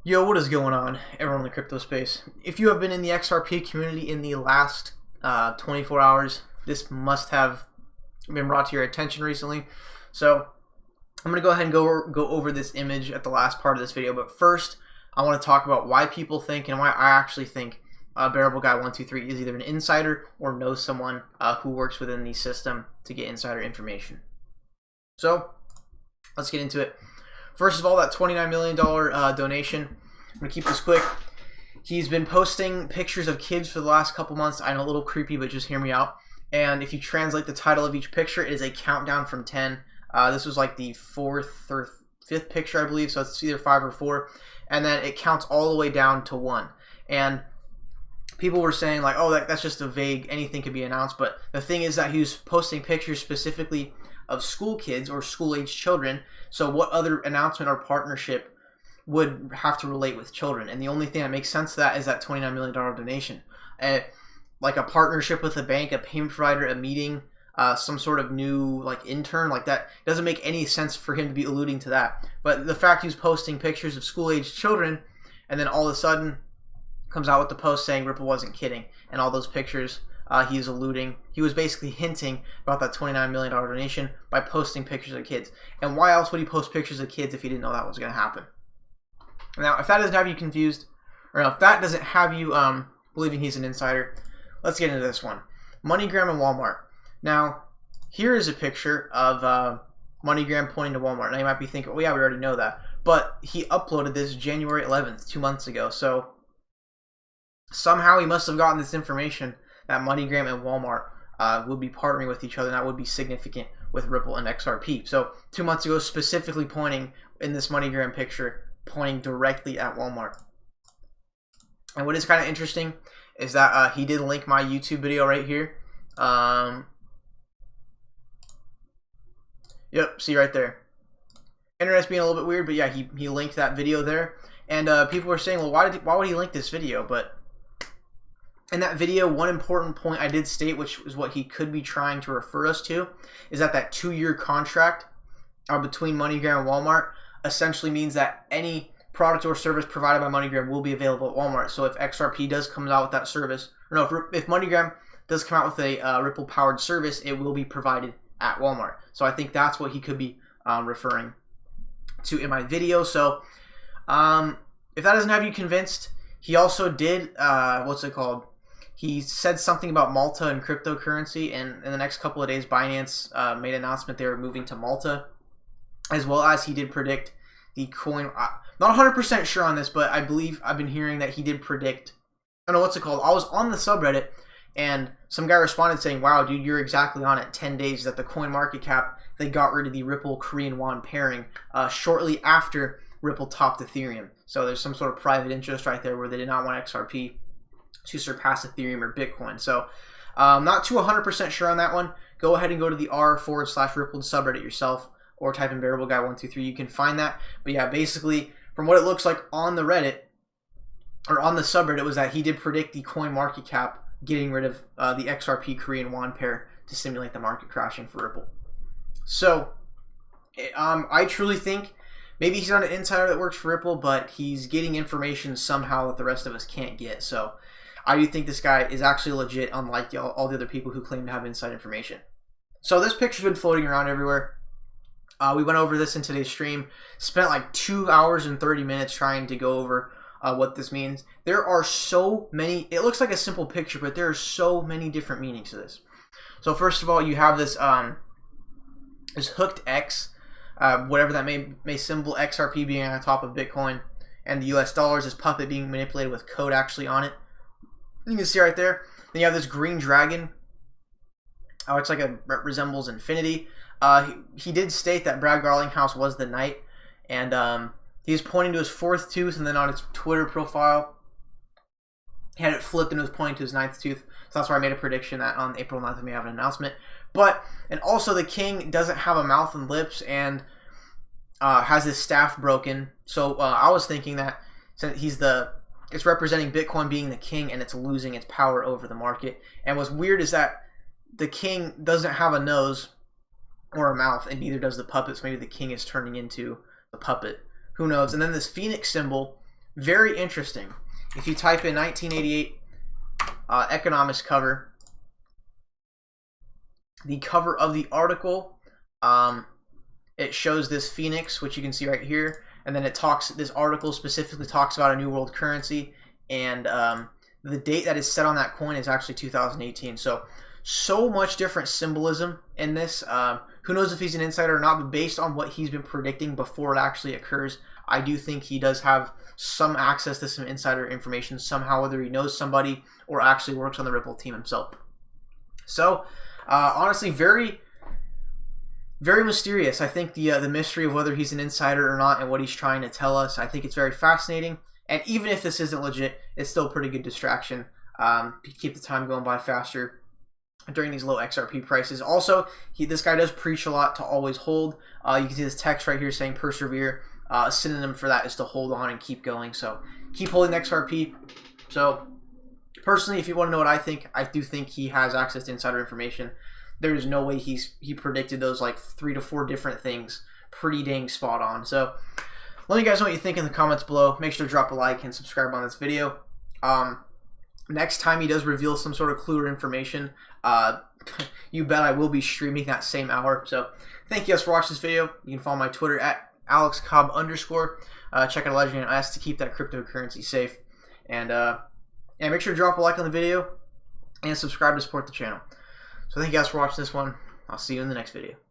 Yo, what is going on, everyone in the crypto space? If you have been in the XRP community in the last 24 hours, this must have been brought to your attention recently. So I'm going to go ahead and go over this image at the last part of this video. But first, I want to talk about why people think and why I actually think Bearableguy123 is either an insider or knows someone who works within the system to get insider information. So let's get into it. First of all, that $29 million donation, I'm going to keep this quick. He's been posting pictures of kids for the last couple months. I know, a little creepy, but just hear me out. And if you translate the title of each picture, it is a countdown from 10. This was like the fourth or fifth picture, I believe, so it's either 5 or 4. And then it counts all the way down to 1. And people were saying, like, oh, that's just a vague, anything could be announced. But the thing is that he was posting pictures specifically of school kids or school-age children. So what other announcement or partnership would have to relate with children? And the only thing that makes sense to that is that $29 million donation. Like a partnership with a bank, a payment provider, a meeting, some sort of new like intern, like that doesn't make any sense for him to be alluding to that. But the fact he's posting pictures of school-age children and then all of a sudden comes out with the post saying Ripple wasn't kidding, and all those pictures he was basically hinting about that $29 million donation by posting pictures of kids. And why else would he post pictures of kids if he didn't know that was going to happen? Now, if that doesn't have you confused, or if that doesn't have you believing he's an insider, let's get into this one. MoneyGram and Walmart. Now, here is a picture of MoneyGram pointing to Walmart. Now, you might be thinking, oh yeah, we already know that. But he uploaded this January 11th, 2 months ago. So somehow he must have gotten this information that MoneyGram and Walmart would be partnering with each other, and that would be significant with Ripple and XRP. So 2 months ago, specifically pointing in this MoneyGram picture, pointing directly at Walmart. And what is kind of interesting is that he did link my YouTube video right here. Yep, see right there. Internet's being a little bit weird, but yeah, he linked that video there. And people were saying, well, why would he link this video? But in that video, one important point I did state, which is what he could be trying to refer us to, is that 2-year contract between MoneyGram and Walmart essentially means that any product or service provided by MoneyGram will be available at Walmart. So if XRP does come out with that service, or no, if MoneyGram does come out with a Ripple-powered service, it will be provided at Walmart. So I think that's what he could be referring to in my video. So if that doesn't have you convinced, he also did, he said something about Malta and cryptocurrency, and in the next couple of days, Binance made an announcement they were moving to Malta, as well as he did predict the coin. Not 100% sure on this, but I believe I've been hearing that he did predict, I don't know, I was on the subreddit, and some guy responded saying, wow, dude, you're exactly on it. 10 days that the coin market cap, they got rid of the Ripple Korean won pairing shortly after Ripple topped Ethereum. So there's some sort of private interest right there where they did not want XRP to surpass Ethereum or Bitcoin. So not too 100% sure on that one. Go ahead and go to the r/Ripple subreddit yourself, or type in Bearableguy123. You can find that. But yeah, basically, from what it looks like on the Reddit, or on the subreddit, was that he did predict the coin market cap getting rid of the XRP Korean won pair to simulate the market crashing for Ripple. So I truly think maybe he's not an insider that works for Ripple, but he's getting information somehow that the rest of us can't get. So I do think this guy is actually legit, unlike all the other people who claim to have inside information. So this picture's been floating around everywhere. We went over this in today's stream. Spent like 2 hours and 30 minutes trying to go over what this means. There are so many. It looks like a simple picture, but there are so many different meanings to this. So first of all, you have this this hooked X, whatever that may symbol, XRP being on top of Bitcoin, and the US dollars, this puppet being manipulated with code actually on it. You can see right there. Then you have this green dragon. Oh, it's like resembles infinity. He did state that Brad Garlinghouse was the knight, and he was pointing to his 4th tooth, and then on his Twitter profile, he had it flipped and it was pointing to his 9th tooth. So that's why I made a prediction that on April 9th we may have an announcement. And also the king doesn't have a mouth and lips, and has his staff broken. So I was thinking that since it's representing Bitcoin being the king, and it's losing its power over the market. And what's weird is that the king doesn't have a nose or a mouth, and neither does the puppet. So maybe the king is turning into the puppet. Who knows? And then this phoenix symbol very interesting. If you type in 1988 economics cover, the cover of the article, it shows this phoenix, which you can see right here, and then it talks. This article specifically talks about a new world currency, and the date that is set on that coin is actually 2018. So much different symbolism in this. Who knows if he's an insider or not, but based on what he's been predicting before it actually occurs, I do think he does have some access to some insider information somehow, whether he knows somebody or actually works on the Ripple team himself. So, honestly, very, very mysterious. I think the mystery of whether he's an insider or not and what he's trying to tell us, I think it's very fascinating. And even if this isn't legit, it's still a pretty good distraction. Keep the time going by faster during these low XRP prices. Also, this guy does preach a lot to always hold. You can see this text right here saying persevere. A synonym for that is to hold on and keep going. So keep holding XRP. So personally, if you want to know what I think, I do think he has access to insider information. There is no way he predicted those like 3 to 4 different things pretty dang spot on. So let me guys know what you think in the comments below. Make sure to drop a like and subscribe on this video. Next time he does reveal some sort of clue or information, you bet I will be streaming that same hour. So thank you guys for watching this video. You can follow my Twitter at AlexCobb_. Check out Nano S to keep that cryptocurrency safe. And make sure to drop a like on the video and subscribe to support the channel. So thank you guys for watching this one. I'll see you in the next video.